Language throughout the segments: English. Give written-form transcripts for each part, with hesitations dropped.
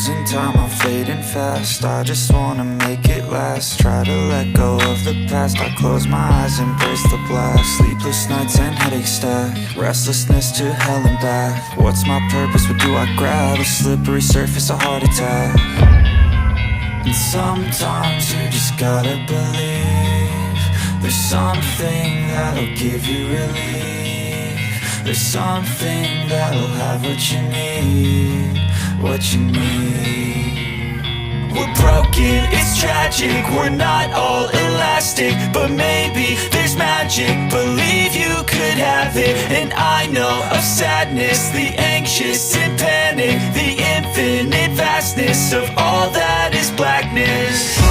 Losing time, I'm fading fast. I just wanna make it last. Try to let go of the past. I close my eyes, embrace the blast. Sleepless nights and headaches stack. Restlessness to hell and back. What's my purpose? What do I grab? A slippery surface, a heart attack. And sometimes you just gotta believe there's something that'll give you relief. There's something that'll have what you need, what you need. We're broken, it's tragic, we're not all elastic, but maybe there's magic. Believe you could have it. And I know of sadness, the anxious and panic, the infinite vastness of all that is blackness.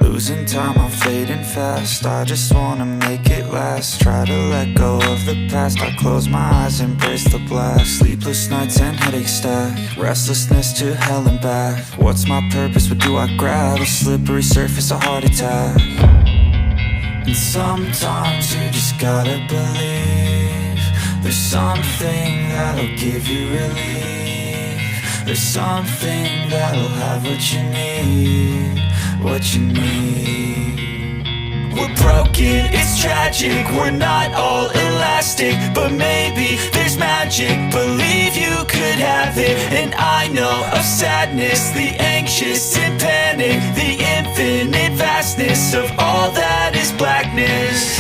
Losing time, I'm fading fast. I just wanna make it last. Try to let go of the past. I close my eyes, embrace the blast. Sleepless nights and headaches stack. Restlessness to hell and back. What's my purpose? What do I grab? A slippery surface, a heart attack. And sometimes you just gotta believe there's something that'll give you relief. There's something that'll have what you need, what you need. We're broken, it's tragic, we're not all elastic, but maybe there's magic. Believe you could have it. And I know of sadness, the anxious and panic, the infinite vastness of all that is blackness.